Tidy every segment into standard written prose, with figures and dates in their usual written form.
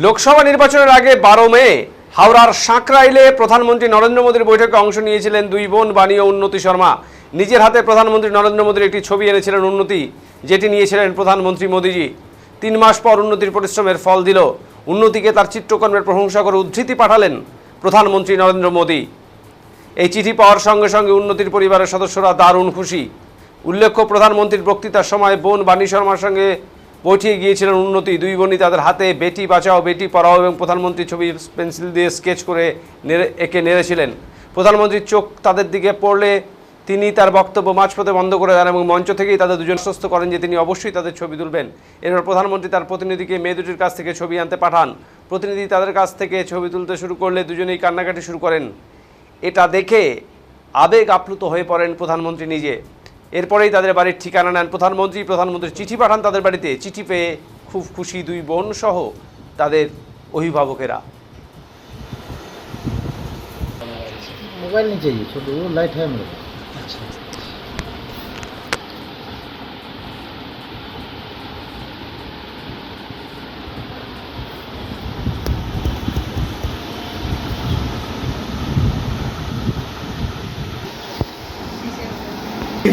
লোকসভা নির্বাচনের আগে 12 মে হাওড়ার সাঁকরাইলে প্রধানমন্ত্রী নরেন্দ্র মোদীর বৈঠকে অংশ নিয়েছিলেন দুই বোন বাণী ও উন্নতি শর্মা। নিজের হাতে প্রধানমন্ত্রী নরেন্দ্র মোদীর একটি ছবি এনেছিলেন উন্নতি, যেটি নিয়েছিলেন প্রধানমন্ত্রী মোদীজি। 3 মাস পর উন্নতির পরিশ্রমের ফল দিল। উন্নতিকে তার চিত্রকর্মের প্রশংসা করে উদ্ধৃতি পাঠালেন প্রধানমন্ত্রী নরেন্দ্র মোদী। এই চিঠি পাওয়ার সঙ্গে সঙ্গে উন্নতির পরিবারের সদস্যরা দারুণ খুশি। উল্লেখ্য, প্রধানমন্ত্রীর বক্তৃতার সময় বোন বাণী শর্মার সঙ্গে বৈঠকে গিয়েছিলেন উন্নতি। দুই বোনই তাদের হাতে বেটি বাঁচাও বেটি পড়াও এবং প্রধানমন্ত্রীর ছবি পেন্সিল দিয়ে স্কেচ করে এঁকে নেড়েছিলেন। প্রধানমন্ত্রীর চোখ তাদের দিকে পড়লে তিনি তার বক্তব্য মাঝপথে বন্ধ করে দেন এবং মঞ্চ থেকেই তাদের দুজন আশ্বস্ত করেন যে তিনি অবশ্যই তাদের ছবি তুলবেন। এরপর প্রধানমন্ত্রী তার প্রতিনিধিকে মেয়ে দুটির কাছ থেকে ছবি আনতে পাঠান। প্রতিনিধি তাদের কাছ থেকে ছবি তুলতে শুরু করলে দুজনেই কান্নাকাটি শুরু করেন। এটা দেখে আবেগ আপ্লুত হয়ে পড়েন প্রধানমন্ত্রী নিজে। এরপরেই তাদের বাড়ির ঠিকানা নেন প্রধানমন্ত্রীর চিঠি পাঠান তাদের বাড়িতে। চিঠি পেয়ে খুব খুশি দুই বোন সহ তাদের অভিভাবকেরা। मोबाइल नहीं चाहिए, छोटू वो लाइट है मेरे पास। अच्छा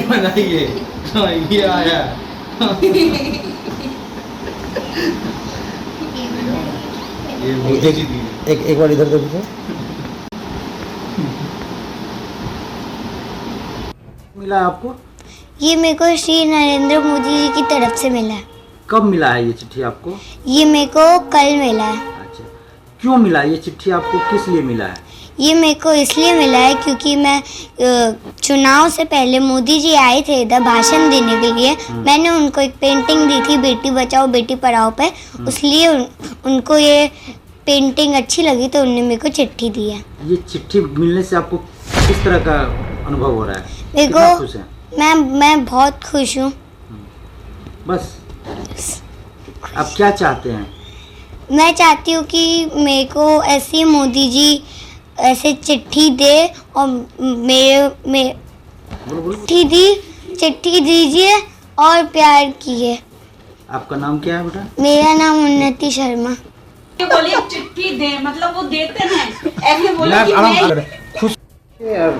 बनाइए ये आया ये मोदी जी दी एक बार इधर देखो। मिला है आपको? ये मेरे को श्री नरेंद्र मोदी जी की तरफ से मिला है। कब मिला है ये चिट्ठी आपको? ये मेरे को कल मिला है। अच्छा, क्यों मिला ये चिट्ठी आपको, किस लिए मिला है? ये मेरे को इसलिए मिला है क्योंकि मैं चुनाव से पहले मोदी जी आए थे इधर भाषण देने के लिए। मैंने उनको एक पेंटिंग दी थी बेटी बचाओ बेटी पढ़ाओ पे, इसलिए उनको ये पेंटिंग अच्छी लगी तो उन्होंने मेरे को चिट्ठी दी है। ये चिट्ठी मिलने से आपको किस तरह का अनुभव हो रहा है? मेरे कितना को खुश हैं? मैं बहुत खुश हूँ। बस आप क्या चाहते हैं? मैं चाहती हूँ कि मेरे को ऐसे मोदी जी ऐसे चिट्ठी दे और चिट्ठी दीजिए और प्यार कीजिए। आपका नाम क्या है बेटा? मेरा नाम उन्नति शर्मा। बोलिए चिट्ठी दे, मतलब वो देते हैं ऐसे बोले कि খুশ আর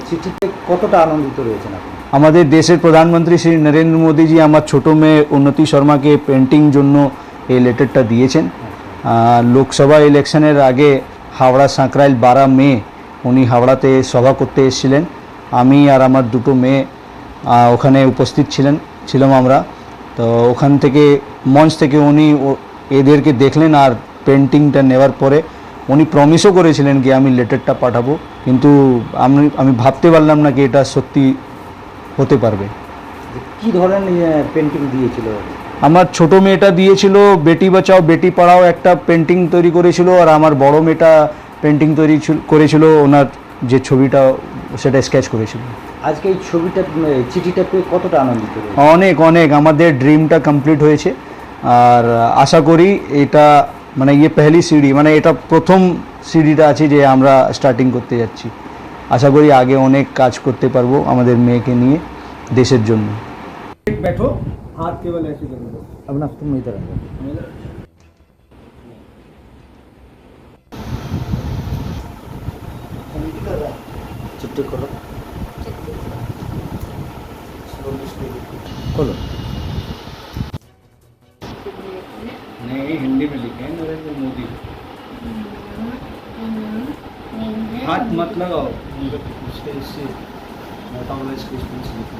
চিঠিতে কতটা আনন্দিত রয়েছেন আপনি? আমাদের দেশের প্রধানমন্ত্রী শ্রী নরেন্দ্র মোদীজি আমার ছোটো মেয়ে উন্নতি শর্মাকে পেন্টিং জন্য এই লেটারটা দিয়েছেন। লোকসভা ইলেকশনের আগে হাওড়া সাঁকরাইল 12 মে উনি হাওড়াতে সভা করতে এসেছিলেন। আমি আর আমার দুটো মেয়ে ওখানে উপস্থিত ছিলাম আমরা। তো ওখান থেকে মঞ্চ থেকে উনি এদেরকে দেখলেন আর পেন্টিংটা নেওয়ার পরে উনি প্রমিসও করেছিলেন কি আমি লেটারটা পাঠাবো, কিন্তু আমি ভাবতে পারলাম না কি এটা সত্যি হতে পারবে। কি ধরনের পেন্টিং দিয়েছিল? আমার ছোটো মেয়েটা দিয়েছিল বেটি বাঁচাও বেটি পড়াও একটা পেন্টিং তৈরি করেছিল, আর আমার বড় মেয়েটা পেন্টিং তৈরি করেছিল, ওনার যে ছবিটা সেটা স্কেচ করেছিল। আজকে এই ছবিটা চিঠিটা পেয়ে কতটা আনন্দিত? অনেক অনেক, আমাদের ড্রিমটা কমপ্লিট হয়েছে। আর আশা করি এটা মানে ইয়ে পেহলি সিঁড়ি, মানে এটা প্রথম সিঁড়িটা আছে যে আমরা স্টার্টিং করতে যাচ্ছি। আশা করি আগে অনেক কাজ করতে পারবো আমাদের মেয়েকে নিয়ে দেশের জন্য। बैठो हाथ केवल ऐसे कर दो। अपना तुम इधर आ जाओ। चिट्ठी खोलो खोलो। नहीं हिंदी में लिखे हैं नरेंद्र मोदी। हाथ मत लगाओ, इससे मोटा वाला स्केच पेन से लिखो।